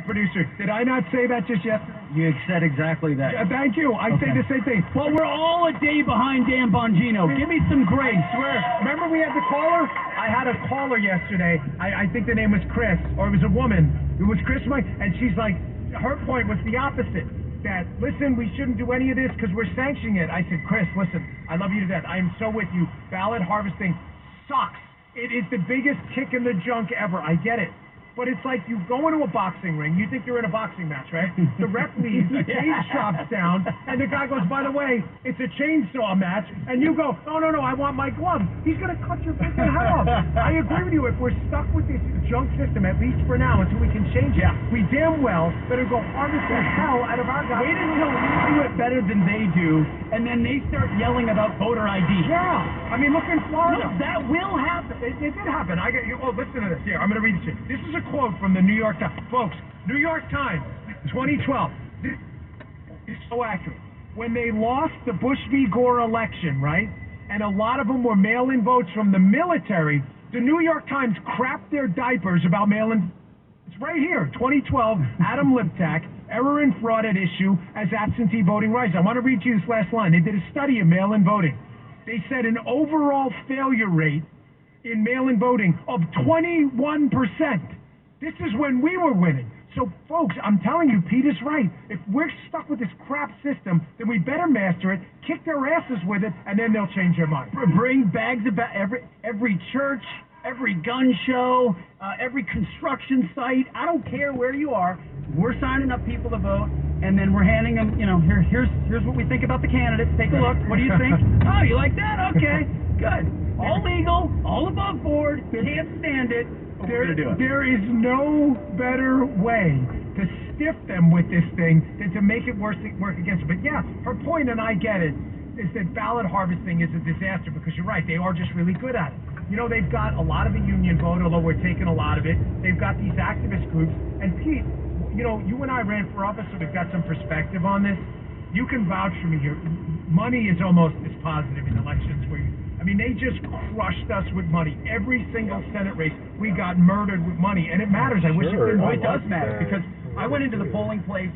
producer, did I not say that just yesterday? You said exactly that. Thank you. I say the same thing. Well, we're all a day behind Dan Bongino. Give me some grace. Remember we had the caller? I had a caller yesterday. I think the name was Chris, or it was a woman. It was Chris, and she's like, her point was the opposite. That, listen, we shouldn't do any of this because we're sanctioning it. I said, Chris, listen, I love you to death. I am so with you. Ballot harvesting sucks. It is the biggest kick in the junk ever. I get it. But it's like you go into a boxing ring. You think you're in a boxing match, right? The ref leaves, the cage drops down, and the guy goes, by the way, it's a chainsaw match. And you go, no, I want my glove. He's going to cut your freaking head off. I agree with you. If we're stuck with this junk system, at least for now, until we can change it, we damn well better go harvest the hell out of our guys. Wait until we do it better than they do, and then they start yelling about voter ID. Yeah. I mean, look in Florida. No, that will happen. It did happen. Listen to this. Here, I'm going to read this. This is a quote from the New York Times. Folks, New York Times, 2012. This is so accurate. When they lost the Bush v. Gore election, right, and a lot of them were mail-in votes from the military, the New York Times crapped their diapers about mail-in. It's right here, 2012, Adam Liptak, error and fraud at issue as absentee voting rises. I want to read you this last line. They did a study of mail-in voting. They said an overall failure rate in mail-in voting of 21%. This is when we were winning. So, folks, I'm telling you, Pete is right. If we're stuck with this crap system, then we better master it, kick their asses with it, and then they'll change their mind. Bring bags about every church, every gun show, every construction site. I don't care where you are. We're signing up people to vote, and then we're handing them, here's what we think about the candidates. Take a look. What do you think? Oh, you like that? Okay, good. All legal, all above board. Can't stand it. There is no better way to stiff them with this thing than to make it work against them. But yeah, her point, and I get it, is that ballot harvesting is a disaster because you're right, they are just really good at it. They've got a lot of the union vote, although we're taking a lot of it. They've got these activist groups. And Pete, you and I ran for office, so we've got some perspective on this. You can vouch for me here. Money is almost as positive in elections where they just crushed us with money. Every single Senate race, we got murdered with money, and it matters. I wish it didn't. It does matter because I went into the polling place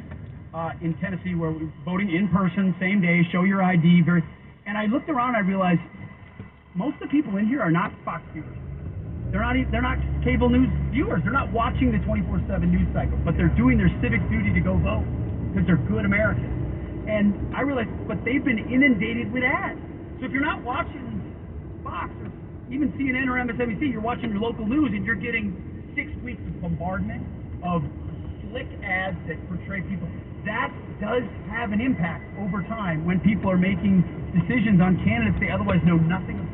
in Tennessee where we were voting in person, same day, show your ID, and I looked around. I realized most of the people in here are not Fox viewers. They're not cable news viewers. They're not watching the 24/7 news cycle, but they're doing their civic duty to go vote because they're good Americans. And I realized, but they've been inundated with ads. So if you're not watching Fox or even CNN or MSNBC, you're watching your local news and you're getting 6 weeks of bombardment of slick ads that portray people. That does have an impact over time when people are making decisions on candidates they otherwise know nothing.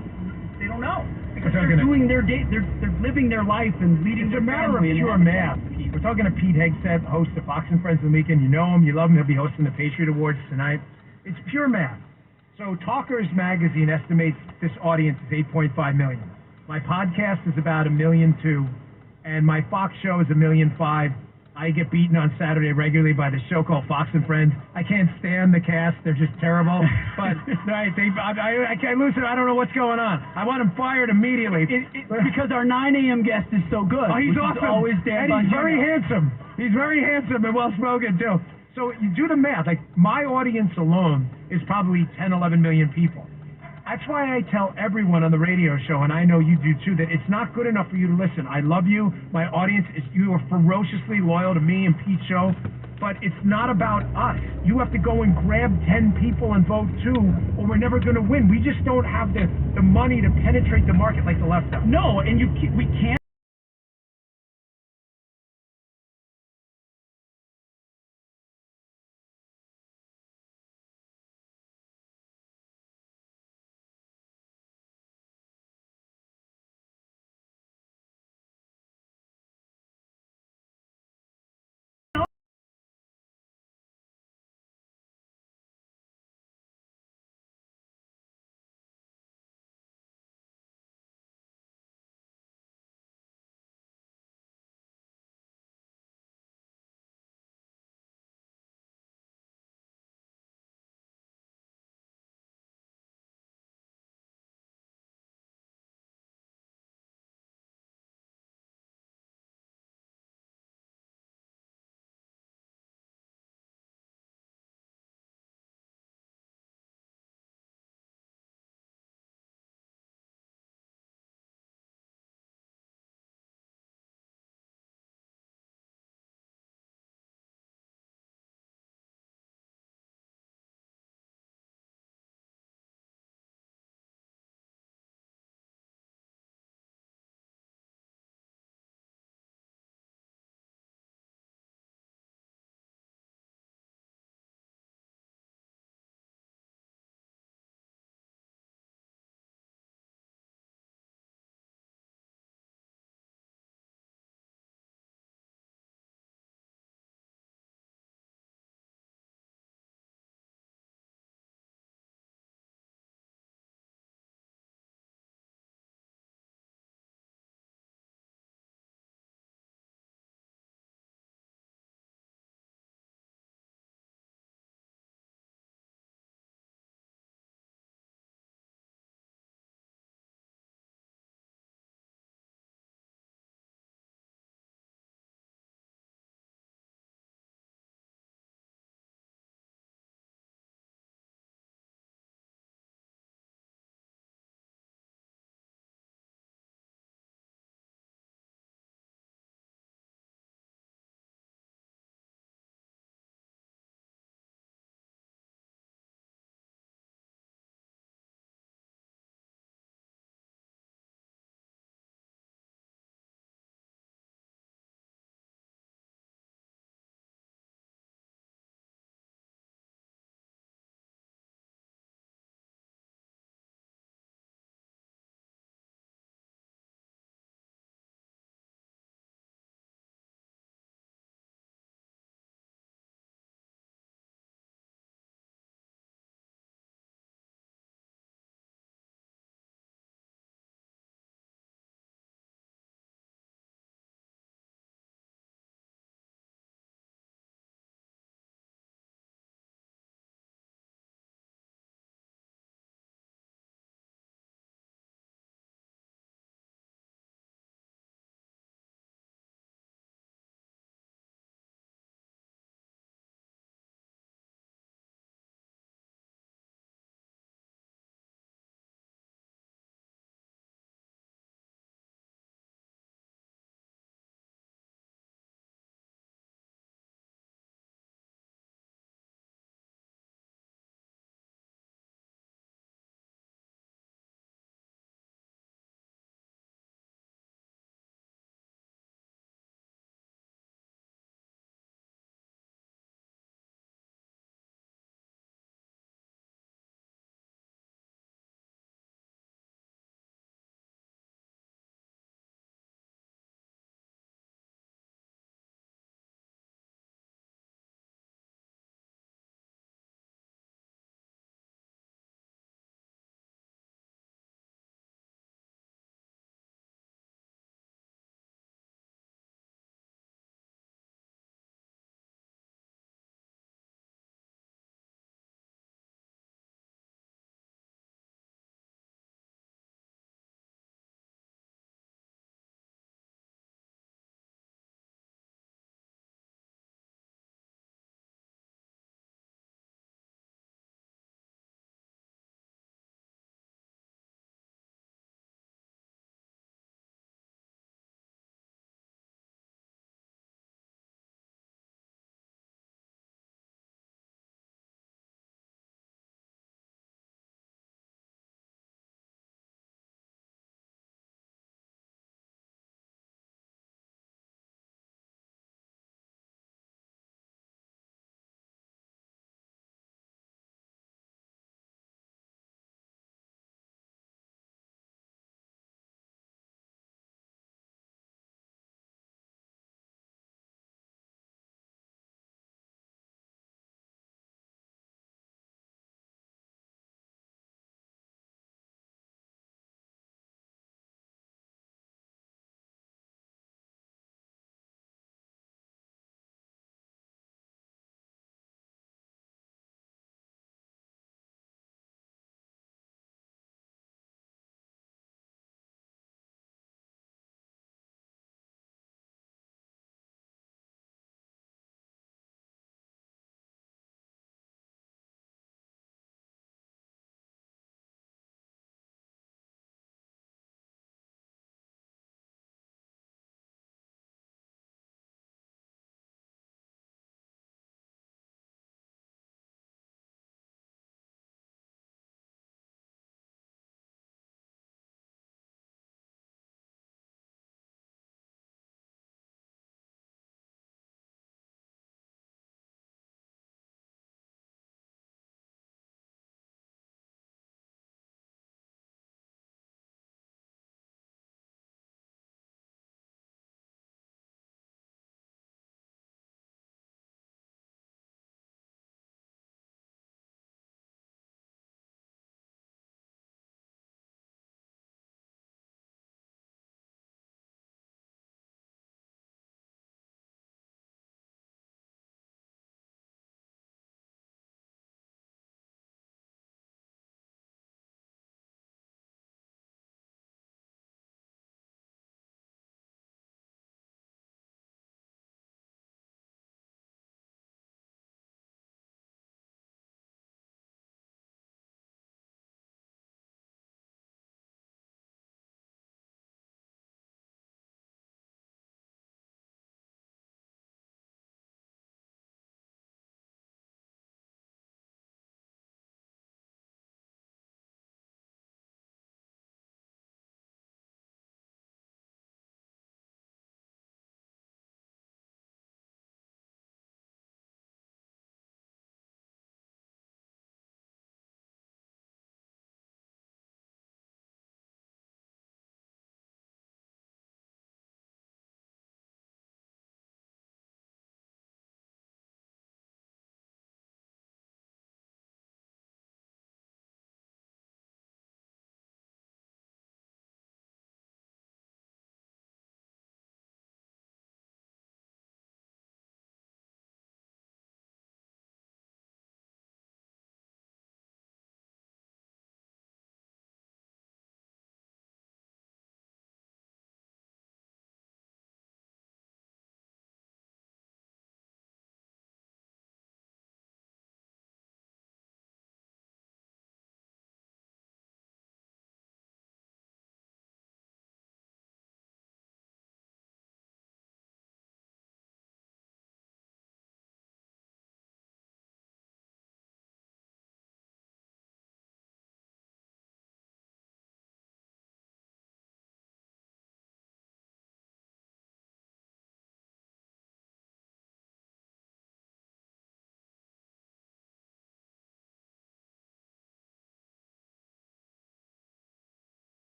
They don't know because they're doing their day. They're living their life and leading their family. It's a matter of pure math. We're talking to Pete Hegseth, host of Fox and Friends of the Weekend. You know him, you love him. He'll be hosting the Patriot Awards tonight. It's pure math. So Talkers Magazine estimates this audience is 8.5 million. My podcast is about 1.2 million, and my Fox show is 1.5 million. I get beaten on Saturday regularly by the show called Fox and Friends. I can't stand the cast; they're just terrible. But I can't lose it. I don't know what's going on. I want them fired immediately. Because our 9 a.m. guest is so good. Oh, he's awesome. Always Dan and he's very handsome. He's very handsome and well spoken too. So you do the math. Like my audience alone is probably 10, 11 million people. That's why I tell everyone on the radio show, and I know you do too, that it's not good enough for you to listen. I love you. My audience you are ferociously loyal to me and Pete's show, but it's not about us. You have to go and grab 10 people and vote too, or we're never going to win. We just don't have the money to penetrate the market like the left does. No, and we can't.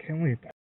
can't wait.